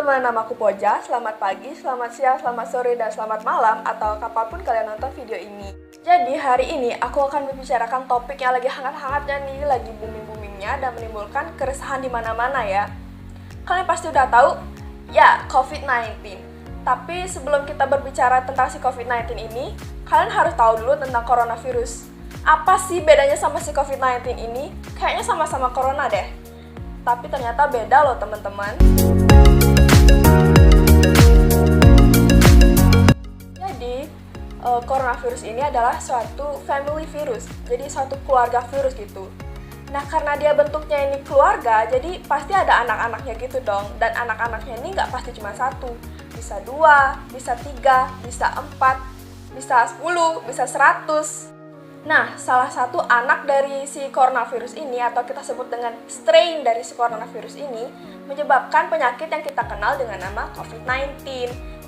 teman-teman, namaku Poja. Selamat pagi, selamat siang, selamat sore, dan selamat malam atau kapanpun kalian nonton video ini. Jadi hari ini aku akan membicarakan topik yang lagi hangat-hangatnya nih, lagi booming-boomingnya dan menimbulkan keresahan di mana-mana ya. Kalian pasti udah tahu, ya COVID-19. Tapi sebelum kita berbicara tentang si COVID-19 ini, kalian harus tahu dulu tentang coronavirus. Apa sih bedanya sama si COVID-19 ini? Kayaknya sama-sama corona deh. Tapi ternyata beda loh teman-teman. Jadi, coronavirus ini adalah suatu family virus, jadi suatu keluarga virus gitu. Nah, karena dia bentuknya ini keluarga, jadi pasti ada anak-anaknya gitu dong. Dan anak-anaknya ini nggak pasti cuma satu, bisa 2, bisa 3, bisa 4, bisa 10, bisa 100. Nah, salah satu anak dari si coronavirus ini, atau kita sebut dengan strain dari si coronavirus ini, menyebabkan penyakit yang kita kenal dengan nama COVID-19.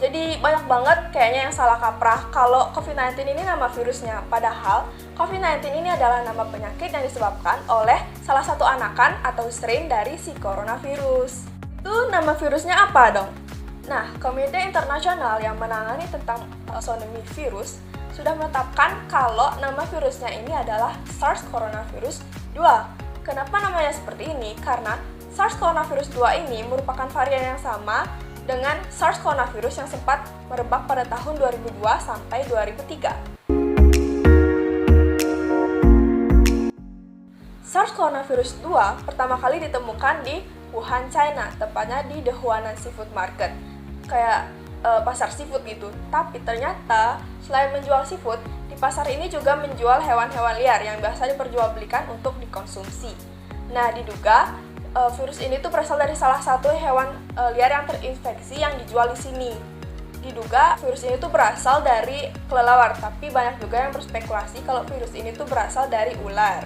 Jadi banyak banget kayaknya yang salah kaprah kalau COVID-19 ini nama virusnya. Padahal COVID-19 ini adalah nama penyakit yang disebabkan oleh salah satu anakan atau strain dari si coronavirus. Itu nama virusnya apa dong? Nah, Komite Internasional yang menangani tentang taksonomi virus sudah menetapkan kalau nama virusnya ini adalah SARS coronavirus 2. Kenapa namanya seperti ini? Karena SARS coronavirus 2 ini merupakan varian yang sama dengan SARS coronavirus yang sempat merebak pada tahun 2002 sampai 2003. SARS coronavirus 2 pertama kali ditemukan di Wuhan, China, tepatnya di The Huanan Seafood Market. Kayak pasar seafood gitu. Tapi ternyata selain menjual seafood, di pasar ini juga menjual hewan-hewan liar yang biasa diperjualbelikan untuk dikonsumsi. Nah, diduga virus ini tuh berasal dari salah satu hewan liar yang terinfeksi yang dijual di sini. Diduga virus ini tuh berasal dari kelelawar, tapi banyak juga yang berspekulasi kalau virus ini tuh berasal dari ular.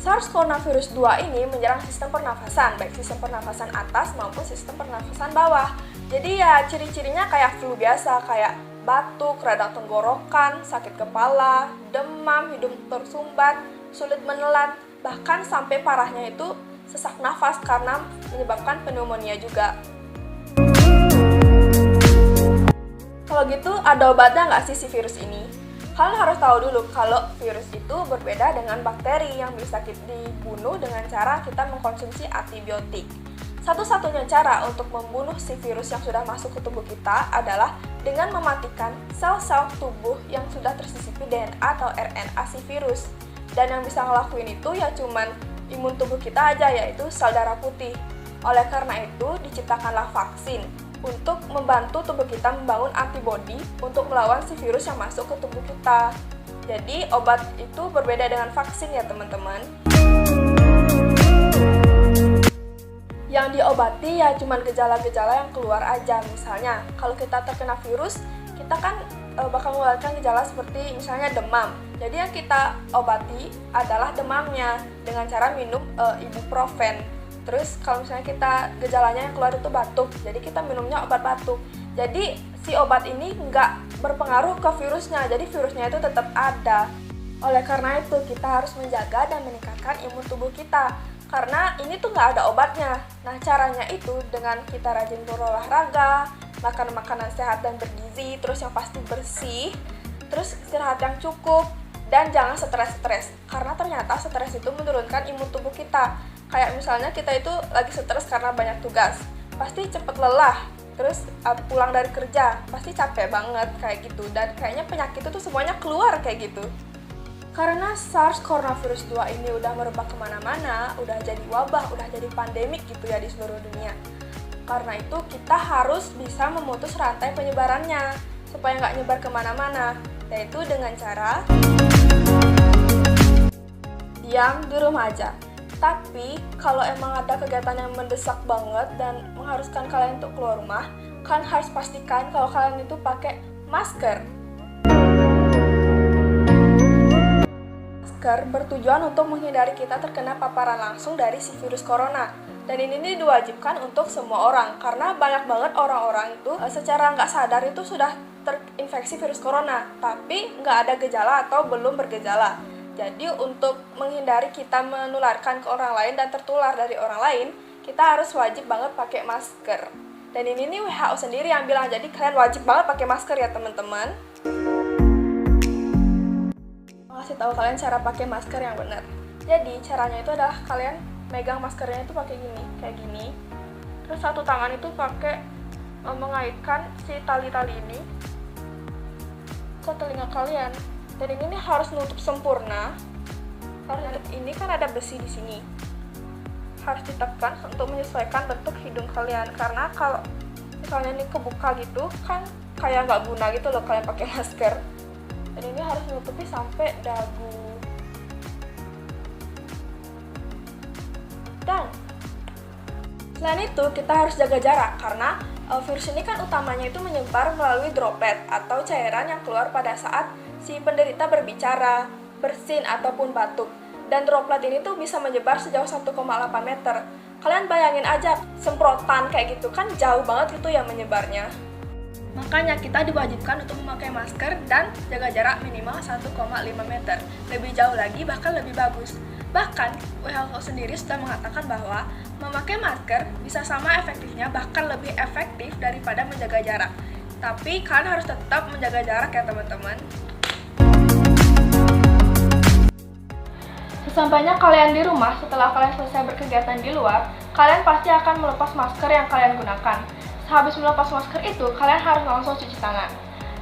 SARS coronavirus 2 ini menyerang sistem pernafasan, baik sistem pernafasan atas maupun sistem pernafasan bawah. Jadi ya ciri-cirinya kayak flu biasa, kayak batuk, radang tenggorokan, sakit kepala, demam, hidung tersumbat, sulit menelan, bahkan sampai parahnya itu sesak nafas karena menyebabkan pneumonia juga. Kalau gitu ada obatnya nggak sih si virus ini? Kalian harus tahu dulu kalau virus itu berbeda dengan bakteri yang bisa dibunuh dengan cara kita mengkonsumsi antibiotik. Satu-satunya cara untuk membunuh si virus yang sudah masuk ke tubuh kita adalah dengan mematikan sel-sel tubuh yang sudah tersisipi DNA atau RNA si virus. Dan yang bisa ngelakuin itu ya cuman imun tubuh kita aja, yaitu sel darah putih. Oleh karena itu diciptakanlah vaksin untuk membantu tubuh kita membangun antibodi untuk melawan si virus yang masuk ke tubuh kita. Jadi obat itu berbeda dengan vaksin ya teman-teman. Yang diobati ya cuman gejala-gejala yang keluar aja. Misalnya kalau kita terkena virus, kita kan bakal mengeluarkan gejala seperti misalnya demam. Jadi yang kita obati adalah demamnya dengan cara minum ibuprofen. Terus kalau misalnya kita gejalanya yang keluar itu batuk, jadi kita minumnya obat batuk. Jadi si obat ini nggak berpengaruh ke virusnya, jadi virusnya itu tetap ada. Oleh karena itu kita harus menjaga dan meningkatkan imun tubuh kita, karena ini tuh nggak ada obatnya. Nah caranya itu dengan kita rajin berolahraga, makan makanan sehat dan bergizi, terus yang pasti bersih, terus istirahat yang cukup, dan jangan stres-stres. Karena ternyata stres itu menurunkan imun tubuh kita. Kayak misalnya kita itu lagi stres karena banyak tugas, pasti cepet lelah. Terus pulang dari kerja, pasti capek banget kayak gitu. Dan kayaknya penyakit itu semuanya keluar kayak gitu. Karena SARS coronavirus 2 ini udah merebak kemana-mana, udah jadi wabah, udah jadi pandemik gitu ya di seluruh dunia. Karena itu kita harus bisa memutus rantai penyebarannya supaya nggak nyebar kemana-mana, yaitu dengan cara diam di rumah aja. Tapi kalau emang ada kegiatan yang mendesak banget dan mengharuskan kalian untuk keluar rumah, kalian harus pastikan kalau kalian itu pakai masker. Masker bertujuan untuk menghindari kita terkena paparan langsung dari si virus corona. Dan ini diwajibkan untuk semua orang, karena banyak banget orang-orang itu secara nggak sadar itu sudah terinfeksi virus corona, tapi nggak ada gejala atau belum bergejala. Jadi untuk menghindari kita menularkan ke orang lain dan tertular dari orang lain, kita harus wajib banget pakai masker. Dan ini nih WHO sendiri yang bilang, jadi kalian wajib banget pakai masker ya teman-teman. Kasih tahu kalian cara pakai masker yang benar. Jadi caranya itu adalah kalian megang maskernya itu pakai gini, kayak gini. Terus satu tangan itu pakai mengaitkan si tali-tali ini ke telinga kalian. Dan ini nih harus nutup sempurna. Harus nutup, ini kan ada besi di sini. Harus ditekan untuk menyesuaikan bentuk hidung kalian, karena kalau misalnya ini kebuka gitu kan kayak nggak guna gitu loh kalian pakai masker. Dan ini harus menutupi sampai dagu. Dan selain itu kita harus jaga jarak, karena virus ini kan utamanya itu menyebar melalui droplet atau cairan yang keluar pada saat si penderita berbicara, bersin ataupun batuk. Dan droplet ini tuh bisa menyebar sejauh 1,8 meter. Kalian bayangin aja, semprotan kayak gitu kan jauh banget itu yang menyebarnya. Makanya kita diwajibkan untuk memakai masker dan jaga jarak minimal 1,5 meter. Lebih jauh lagi bahkan lebih bagus. Bahkan WHO sendiri sudah mengatakan bahwa memakai masker bisa sama efektifnya, bahkan lebih efektif daripada menjaga jarak. Tapi kalian harus tetap menjaga jarak ya teman-teman. Sesampainya kalian di rumah, setelah kalian selesai berkegiatan di luar, kalian pasti akan melepas masker yang kalian gunakan. Sehabis melepas masker itu, kalian harus langsung cuci tangan.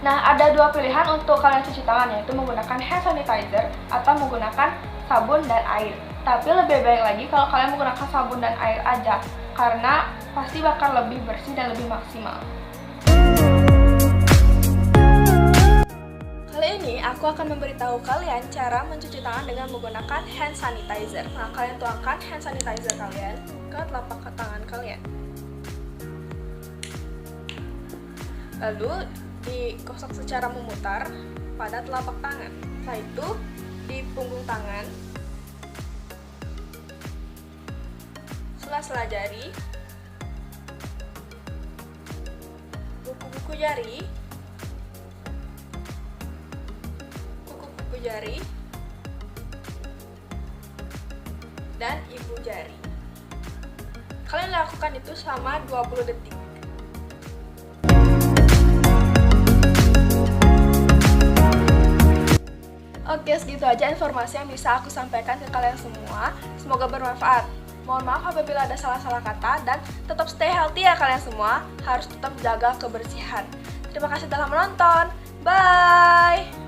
Nah, ada dua pilihan untuk kalian cuci tangan, yaitu menggunakan hand sanitizer atau menggunakan sabun dan air. Tapi lebih baik lagi kalau kalian menggunakan sabun dan air aja, karena pasti bakal lebih bersih dan lebih maksimal. Kali ini aku akan memberitahu kalian cara mencuci tangan dengan menggunakan hand sanitizer. Nah, kalian tuangkan hand sanitizer kalian ke telapak tangan kalian. Lalu digosok secara memutar pada telapak tangan. Setelah itu di punggung tangan, sela-sela jari, kuku-kuku jari, jari, dan ibu jari. Kalian lakukan itu selama 20 detik. Oke, segitu aja informasi yang bisa aku sampaikan ke kalian semua. Semoga bermanfaat. Mohon maaf apabila ada salah-salah kata, dan tetap stay healthy ya kalian semua. Harus tetap jaga kebersihan. Terima kasih telah menonton. Bye!